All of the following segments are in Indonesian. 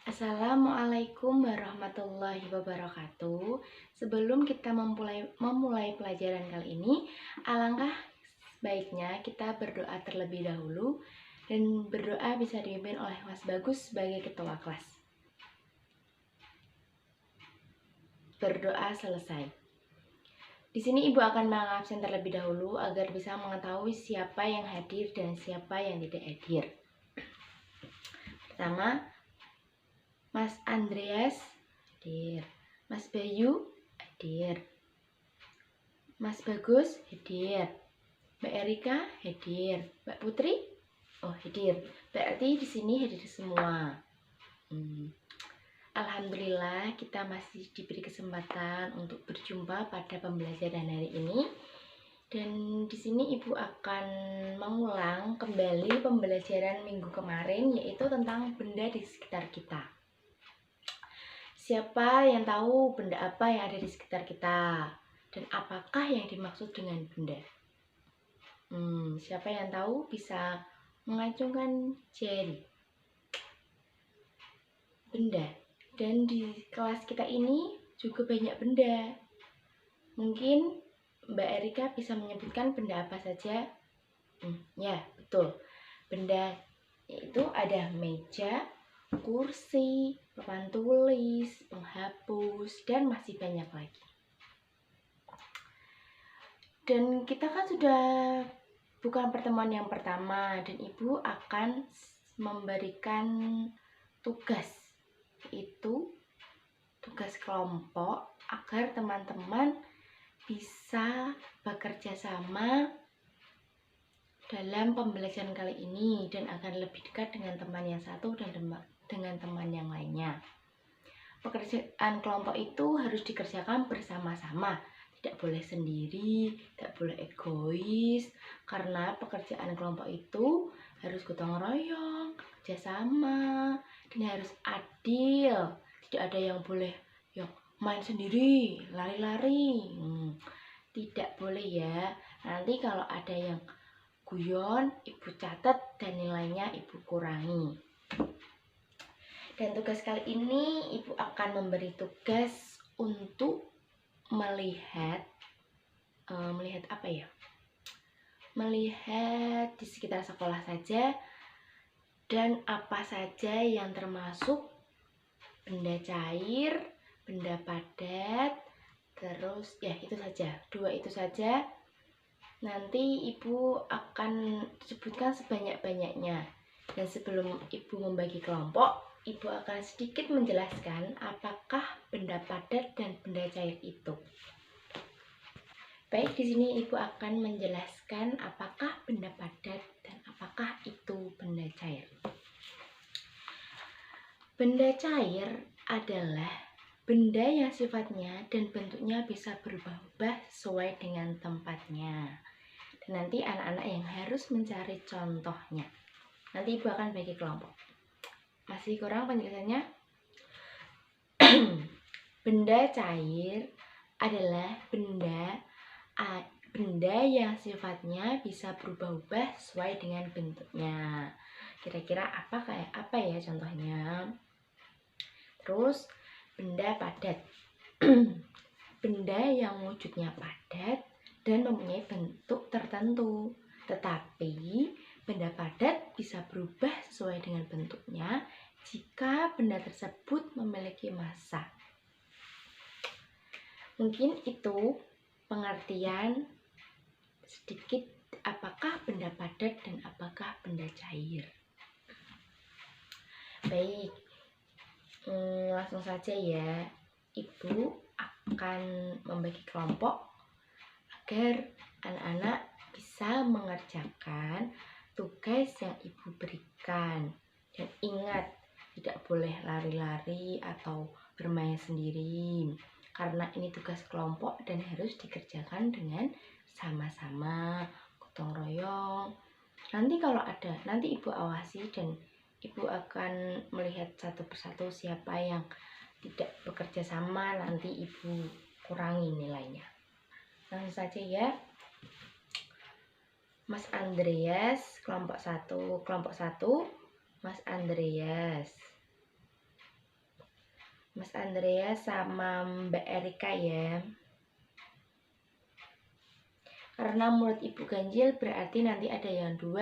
Assalamualaikum warahmatullahi wabarakatuh. Sebelum kita memulai pelajaran kali ini, alangkah baiknya kita berdoa terlebih dahulu, dan berdoa bisa dipimpin oleh Mas Bagus sebagai ketua kelas. Berdoa selesai. Di sini Ibu akan mengabsen terlebih dahulu agar bisa mengetahui siapa yang hadir dan siapa yang tidak hadir. Pertama, Mas Andreas hadir, Mas Bayu hadir, Mas Bagus hadir, Mbak Erika hadir, Mbak Putri hadir. Berarti di sini hadir semua. Alhamdulillah kita masih diberi kesempatan untuk berjumpa pada pembelajaran hari ini. Dan di sini Ibu akan mengulang kembali pembelajaran minggu kemarin, yaitu tentang benda di sekitar kita. Siapa yang tahu benda apa yang ada di sekitar kita? Dan apakah yang dimaksud dengan benda? Siapa yang tahu bisa mengacungkan jari. Benda. Dan di kelas kita ini juga banyak benda. Mungkin Mbak Erika bisa menyebutkan benda apa saja? Ya, betul. Benda yaitu ada meja, kursi, papan tulis, penghapus, dan masih banyak lagi. Dan kita kan sudah bukan pertemuan yang pertama, dan Ibu akan memberikan tugas, yaitu tugas kelompok agar teman-teman bisa bekerja sama dalam pembelajaran kali ini dan akan lebih dekat dengan teman yang satu dan dengan teman yang lainnya. Pekerjaan kelompok itu harus dikerjakan bersama-sama, tidak boleh sendiri, tidak boleh egois, karena pekerjaan kelompok itu harus gotong royong, kerjasama, dan harus adil. Tidak ada yang boleh main sendiri, lari-lari, tidak boleh ya. Nanti kalau ada yang guyon, Ibu catat dan nilainya Ibu kurangi. Dan tugas kali ini Ibu akan memberi tugas untuk melihat apa ya? Melihat di sekitar sekolah saja, dan apa saja yang termasuk benda cair, benda padat, terus ya itu saja, 2 itu saja. Nanti Ibu akan sebutkan sebanyak-banyaknya. Dan sebelum Ibu membagi kelompok, Ibu akan sedikit menjelaskan apakah benda padat dan benda cair itu. Baik, di sini Ibu akan menjelaskan apakah benda padat dan apakah itu benda cair. Benda cair adalah benda yang sifatnya dan bentuknya bisa berubah-ubah sesuai dengan tempatnya. Dan nanti anak-anak yang harus mencari contohnya. Nanti Ibu akan bagi kelompok. Masih kurang penjelasannya? Benda cair adalah benda yang sifatnya bisa berubah-ubah sesuai dengan bentuknya. Kira-kira apa ya contohnya? Terus benda padat. Benda yang wujudnya padat dan mempunyai bentuk tertentu. Tetapi benda padat bisa berubah sesuai dengan bentuknya jika benda tersebut memiliki massa. Mungkin itu pengertian sedikit apakah benda padat dan apakah benda cair. Baik, langsung saja ya. Ibu akan membagi kelompok agar anak-anak bisa mengerjakan tugas yang Ibu berikan. Dan ingat, tidak boleh lari-lari atau bermain sendiri, karena ini tugas kelompok dan harus dikerjakan dengan sama-sama, gotong royong. Nanti kalau ada, nanti Ibu awasi dan Ibu akan melihat satu persatu siapa yang tidak bekerja sama, nanti Ibu kurangi nilainya. Langsung saja ya. Mas Andreas, kelompok 1, Mas Andreas. Mas Andrea sama Mbak Erika ya. Karena menurut Ibu ganjil berarti nanti ada yang 2,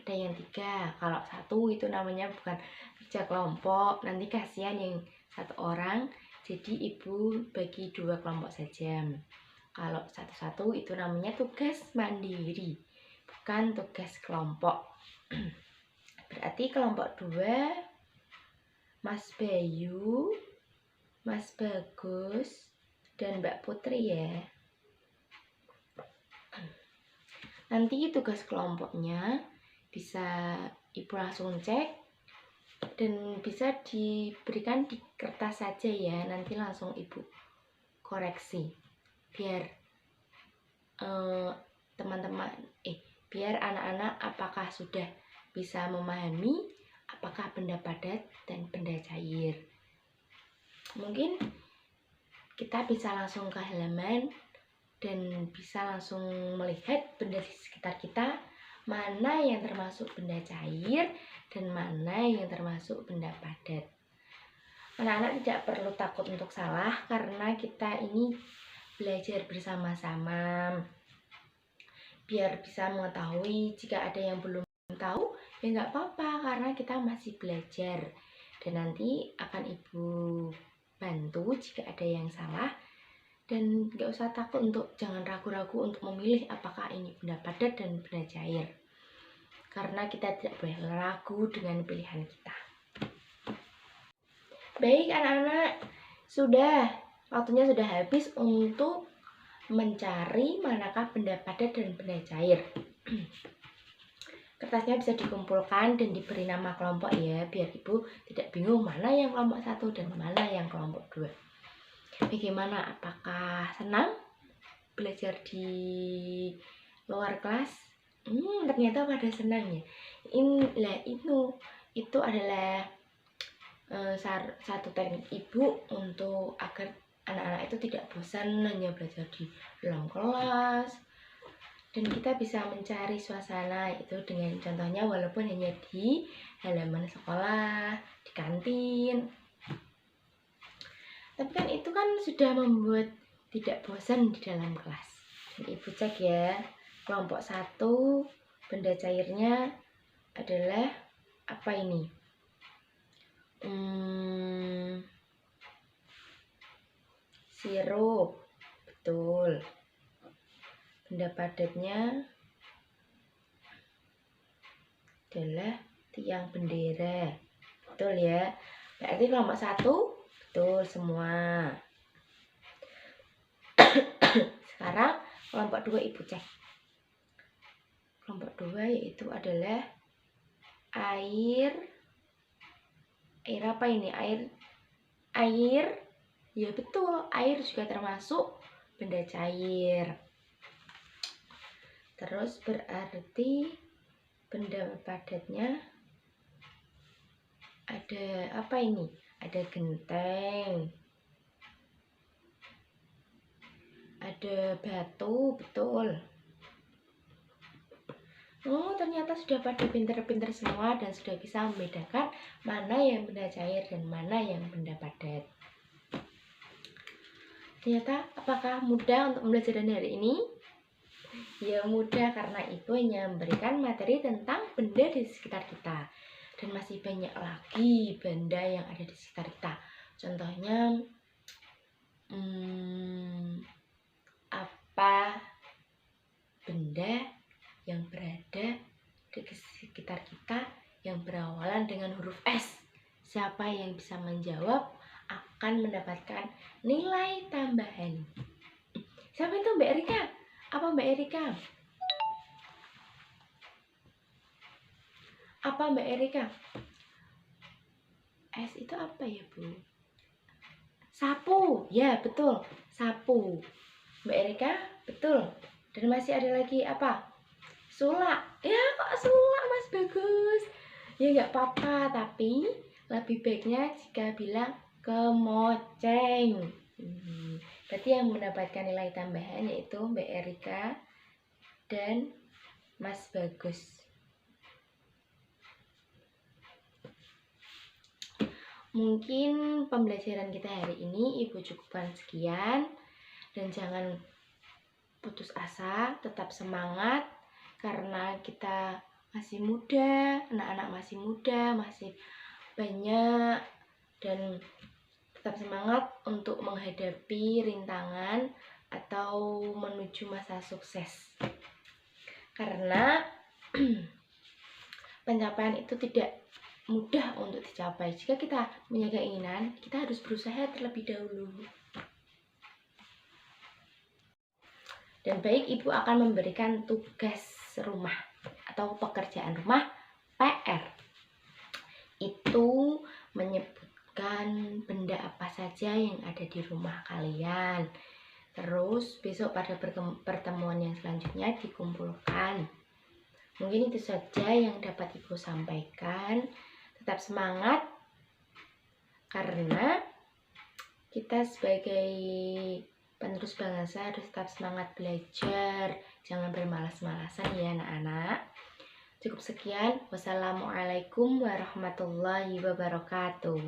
ada yang 3. Kalau 1 itu namanya bukan kerja kelompok, nanti kasihan yang 1 orang. Jadi Ibu bagi 2 kelompok saja. Kalau 1-1 itu namanya tugas mandiri, bukan tugas kelompok. Berarti kelompok 2 Mas Bayu, Mas Bagus, dan Mbak Putri ya. Nanti tugas kelompoknya bisa Ibu langsung cek dan bisa diberikan di kertas saja ya. Nanti langsung Ibu koreksi biar teman-teman biar anak-anak apakah sudah bisa memahami apakah benda padat dan benda cair. Mungkin kita bisa langsung ke halaman dan bisa langsung melihat benda di sekitar kita, mana yang termasuk benda cair dan mana yang termasuk benda padat. Anak-anak tidak perlu takut untuk salah karena kita ini belajar bersama-sama. Biar bisa mengetahui jika ada yang belum tahu, ya nggak apa-apa karena kita masih belajar. Dan nanti akan Ibu bantu jika ada yang salah. Dan gak usah takut jangan ragu-ragu untuk memilih apakah ini benda padat dan benda cair. Karena kita tidak boleh ragu dengan pilihan kita. Baik anak-anak, waktunya sudah habis untuk mencari manakah benda padat dan benda cair. Kertasnya bisa dikumpulkan dan diberi nama kelompok ya, biar Ibu tidak bingung mana yang kelompok 1 dan mana yang kelompok 2. Bagaimana? Apakah senang belajar di luar kelas? Ternyata pada senang ya. Itu adalah satu teknik Ibu untuk agar anak-anak itu tidak bosan hanya belajar di ruang kelas. Dan kita bisa mencari suasana itu dengan contohnya walaupun hanya di halaman sekolah, di kantin. Tapi kan itu kan sudah membuat tidak bosan di dalam kelas. Dan Ibu cek ya, kelompok 1 benda cairnya adalah apa ini? Sirup, betul. Benda padatnya adalah tiang bendera, betul ya. Berarti kelompok 1 betul semua. Sekarang kelompok 2 Ibu cek. Kelompok 2 yaitu adalah air apa ini? Air. Ya betul, air juga termasuk benda cair. Terus berarti benda padatnya ada apa ini? Ada genteng, ada batu, betul. Ternyata sudah pada pinter-pinter semua dan sudah bisa membedakan mana yang benda cair dan mana yang benda padat. Ternyata apakah mudah untuk pembelajaran hari ini? Ya mudah karena Ibu hanya memberikan materi tentang benda di sekitar kita. Dan masih banyak lagi benda yang ada di sekitar kita. Contohnya apa benda yang berada di sekitar kita yang berawalan dengan huruf S. Siapa yang bisa menjawab akan mendapatkan nilai tambahan. Siapa itu Mbak Erika? Apa Mbak Erika? Apa Mbak Erika? S itu apa ya Bu? Sapu, ya betul, sapu. Mbak Erika, betul. Dan masih ada lagi apa? Sulak. Ya kok sulak Mas Bagus? Ya nggak apa-apa, tapi lebih baiknya jika bilang kemoceng. Berarti yang mendapatkan nilai tambahan yaitu Mbak Erika dan Mas Bagus. Mungkin pembelajaran kita hari ini Ibu cukupkan sekian, dan jangan putus asa, tetap semangat karena kita masih muda, anak-anak masih muda, masih banyak, dan tetap semangat untuk menghadapi rintangan atau menuju masa sukses. Karena pencapaian itu tidak mudah untuk dicapai. Jika kita punya keinginan, kita harus berusaha terlebih dahulu. Dan baik, Ibu akan memberikan tugas rumah atau pekerjaan rumah, PR. Itu menyebutkan benda apa saja yang ada di rumah kalian. Terus besok pada pertemuan yang selanjutnya dikumpulkan. Mungkin itu saja yang dapat Ibu sampaikan. Tetap semangat, karena kita sebagai penerus bangsa harus tetap semangat belajar. Jangan bermalas-malasan ya anak-anak. Cukup sekian. Wassalamualaikum warahmatullahi wabarakatuh.